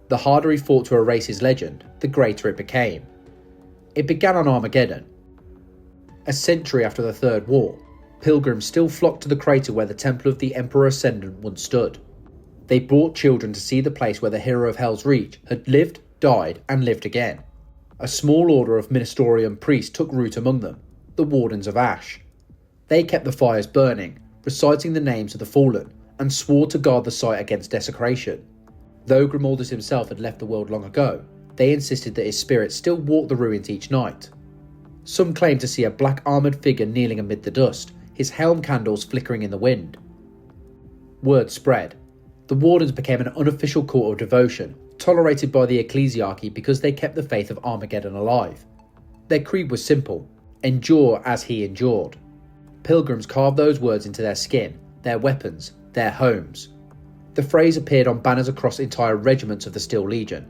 [SPEAKER 1] The harder he fought to erase his legend, the greater it became. It began on Armageddon. A century after the Third War, pilgrims still flocked to the crater where the Temple of the Emperor Ascendant once stood. They brought children to see the place where the Hero of Helsreach had lived, died, and lived again. A small order of Ministorium priests took root among them, the Wardens of Ash. They kept the fires burning, reciting the names of the fallen, and swore to guard the site against desecration. Though Grimaldus himself had left the world long ago, they insisted that his spirit still walked the ruins each night. Some claimed to see a black armoured figure kneeling amid the dust, his helm candles flickering in the wind. Word spread. The Wardens became an unofficial court of devotion, tolerated by the ecclesiarchy because they kept the faith of Armageddon alive. Their creed was simple: endure as he endured. Pilgrims carved those words into their skin, their weapons, their homes. The phrase appeared on banners across entire regiments of the Steel Legion.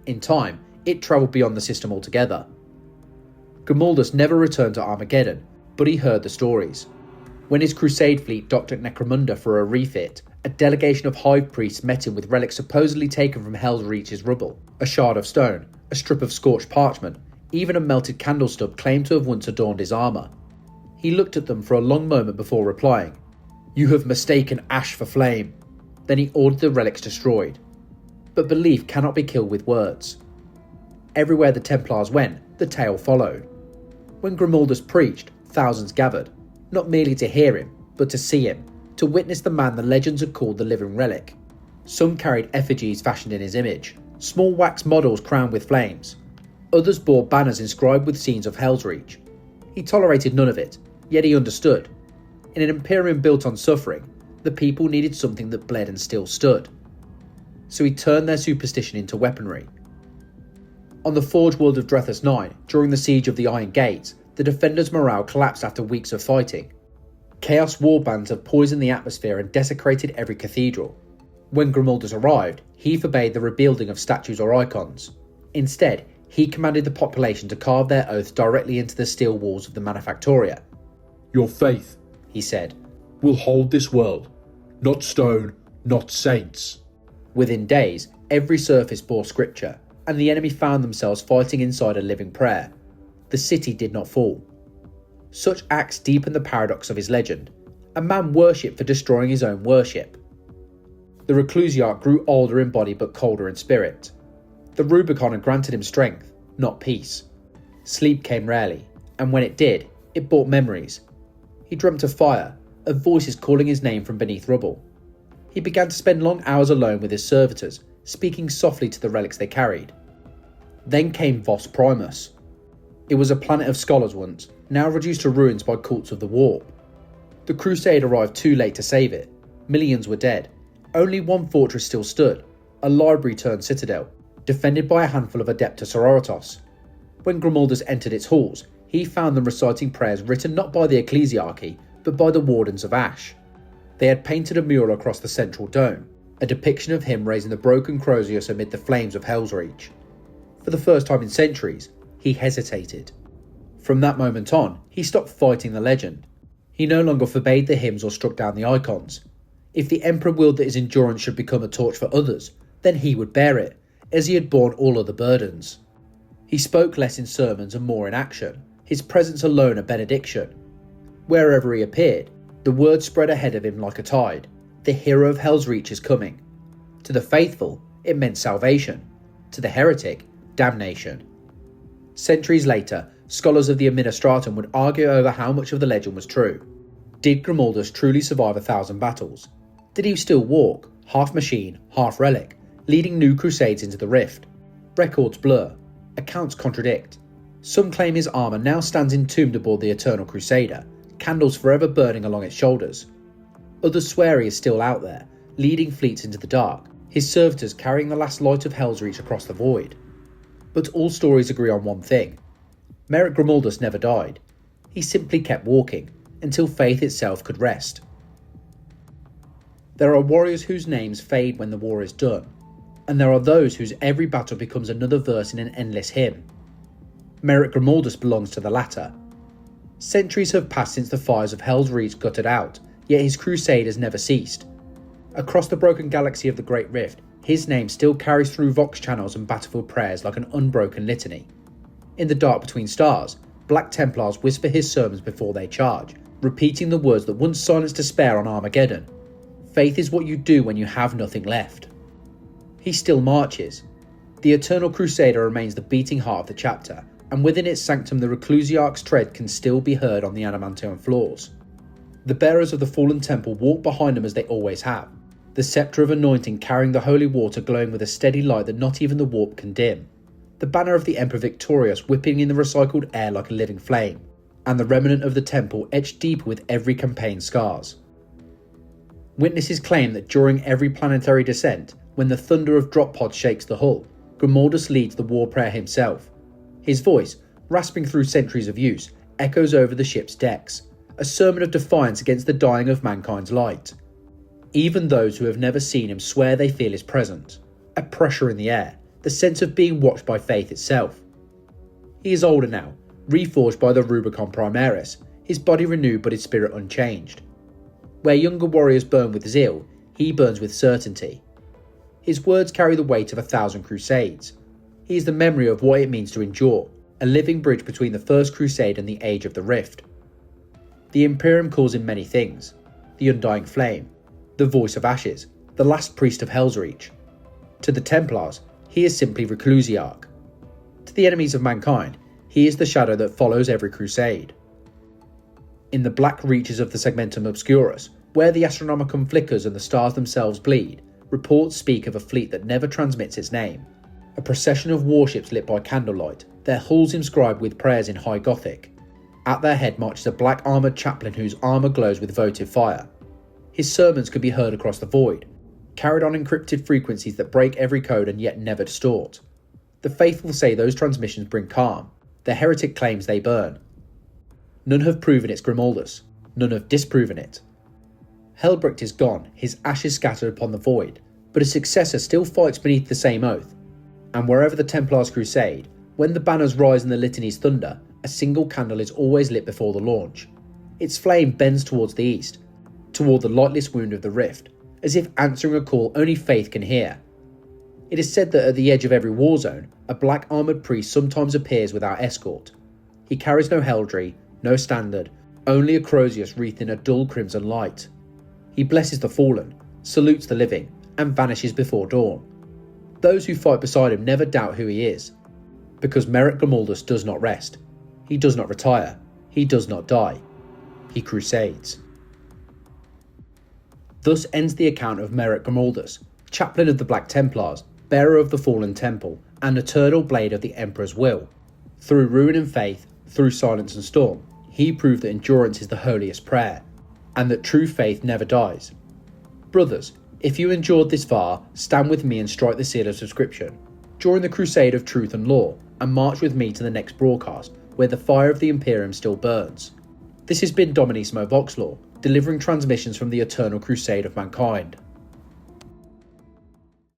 [SPEAKER 1] In time, it travelled beyond the system altogether. Grimaldus never returned to Armageddon, but he heard the stories. When his crusade fleet docked at Necromunda for a refit, a delegation of hive priests met him with relics supposedly taken from Helsreach's rubble. A shard of stone, a strip of scorched parchment, even a melted candle stub claimed to have once adorned his armour. He looked at them for a long moment before replying, "You have mistaken ash for flame." Then he ordered the relics destroyed. But belief cannot be killed with words. Everywhere the Templars went, the tale followed. When Grimaldus preached, thousands gathered, not merely to hear him, but to see him, to witness the man the legends had called the living relic. Some carried effigies fashioned in his image, small wax models crowned with flames. Others bore banners inscribed with scenes of Helsreach. He tolerated none of it, yet he understood. In an Imperium built on suffering, the people needed something that bled and still stood. So he turned their superstition into weaponry. On the Forge World of Drethus 9, during the siege of the Iron Gates, the defenders' morale collapsed after weeks of fighting. Chaos warbands have poisoned the atmosphere and desecrated every cathedral. When Grimaldus arrived, he forbade the rebuilding of statues or icons. Instead, he commanded the population to carve their oaths directly into the steel walls of the Manufactoria.
[SPEAKER 2] Your faith,
[SPEAKER 1] He said.
[SPEAKER 2] will hold this world. Not stone, not saints.
[SPEAKER 1] Within days, every surface bore scripture, and the enemy found themselves fighting inside a living prayer. The city did not fall. Such acts deepened the paradox of his legend. A man worshipped for destroying his own worship. The reclusiarch grew older in body but colder in spirit. The Rubicon had granted him strength, not peace. Sleep came rarely, and when it did, it brought memories. He dreamt of fire, of voices calling his name from beneath rubble. He began to spend long hours alone with his servitors, speaking softly to the relics they carried. Then came Vos Primus. It was a planet of scholars once, now reduced to ruins by cults of the warp. The Crusade arrived too late to save it. Millions were dead. Only one fortress still stood, a library turned citadel, defended by a handful of Adepta Sororitas. When Grimaldus entered its halls, he found them reciting prayers written not by the ecclesiarchy, but by the Wardens of Ash. They had painted a mural across the central dome, a depiction of him raising the broken Crozius amid the flames of Helsreach. For the first time in centuries, he hesitated. From that moment on, he stopped fighting the legend. He no longer forbade the hymns or struck down the icons. If the Emperor willed that his endurance should become a torch for others, then he would bear it, as he had borne all other burdens. He spoke less in sermons and more in action, his presence alone a benediction. Wherever he appeared, the word spread ahead of him like a tide. The Hero of Helsreach is coming. To the faithful, it meant salvation. To the heretic, damnation. Centuries later, scholars of the Administratum would argue over how much of the legend was true. Did Grimaldus truly survive 1,000 battles? Did he still walk, half machine, half relic, leading new crusades into the rift? Records blur, accounts contradict. Some claim his armour now stands entombed aboard the Eternal Crusader, candles forever burning along its shoulders. Others swear he is still out there, leading fleets into the dark, his servitors carrying the last light of Helsreach across the void. But all stories agree on one thing. Merek Grimaldus never died. He simply kept walking, until faith itself could rest. There are warriors whose names fade when the war is done, and there are those whose every battle becomes another verse in an endless hymn. Merek Grimaldus belongs to the latter. Centuries have passed since the fires of Helsreach guttered out, yet his crusade has never ceased. Across the broken galaxy of the Great Rift, his name still carries through Vox channels and battlefield prayers like an unbroken litany. In the dark between stars, Black Templars whisper his sermons before they charge, repeating the words that once silenced despair on Armageddon. Faith is what you do when you have nothing left. He still marches. The Eternal Crusader remains the beating heart of the chapter, and within its sanctum the Reclusiarch's tread can still be heard on the adamantium floors. The bearers of the fallen temple walk behind them as they always have, the sceptre of anointing carrying the holy water glowing with a steady light that not even the warp can dim, the banner of the Emperor victorious whipping in the recycled air like a living flame, and the remnant of the temple etched deeper with every campaign's scars. Witnesses claim that during every planetary descent, when the thunder of drop pods shakes the hull, Grimaldus leads the war prayer himself. His voice, rasping through centuries of use, echoes over the ship's decks, a sermon of defiance against the dying of mankind's light. Even those who have never seen him swear they feel his presence, a pressure in the air, the sense of being watched by faith itself. He is older now, reforged by the Rubicon Primaris, his body renewed but his spirit unchanged. Where younger warriors burn with zeal, he burns with certainty. His words carry the weight of 1,000 crusades. He is the memory of what it means to endure, a living bridge between the First Crusade and the Age of the Rift. The Imperium calls him many things: the Undying Flame, the Voice of Ashes, the Last Priest of Helsreach. To the Templars, he is simply Reclusiarch. To the enemies of mankind, he is the shadow that follows every crusade. In the black reaches of the Segmentum Obscurus, where the Astronomicon flickers and the stars themselves bleed, reports speak of a fleet that never transmits its name. A procession of warships lit by candlelight, their hulls inscribed with prayers in High Gothic. At their head marches a black armoured chaplain whose armour glows with votive fire. His sermons could be heard across the void, carried on encrypted frequencies that break every code and yet never distort. The faithful say those transmissions bring calm, the heretic claims they burn. None have proven it's Grimaldus, none have disproven it. Helbricht is gone, his ashes scattered upon the void, but a successor still fights beneath the same oath. And wherever the Templars crusade, when the banners rise and the litanies thunder, a single candle is always lit before the launch. Its flame bends towards the east, toward the lightless wound of the rift, as if answering a call only faith can hear. It is said that at the edge of every war zone, a black armoured priest sometimes appears without escort. He carries no heraldry, no standard, only a crozius wreathed in a dull crimson light. He blesses the fallen, salutes the living, and vanishes before dawn. Those who fight beside him never doubt who he is, because Merek Grimaldus does not rest. He does not retire. He does not die. He crusades. Thus ends the account of Merek Grimaldus, chaplain of the Black Templars, bearer of the fallen temple, and eternal blade of the Emperor's will. Through ruin and faith, through silence and storm, he proved that endurance is the holiest prayer, and that true faith never dies. Brothers, if you endured this far, stand with me and strike the seal of subscription. Join the crusade of truth and law, and march with me to the next broadcast, where the fire of the Imperium still burns. This has been Dominicimo Vox Lore, delivering transmissions from the Eternal Crusade of mankind.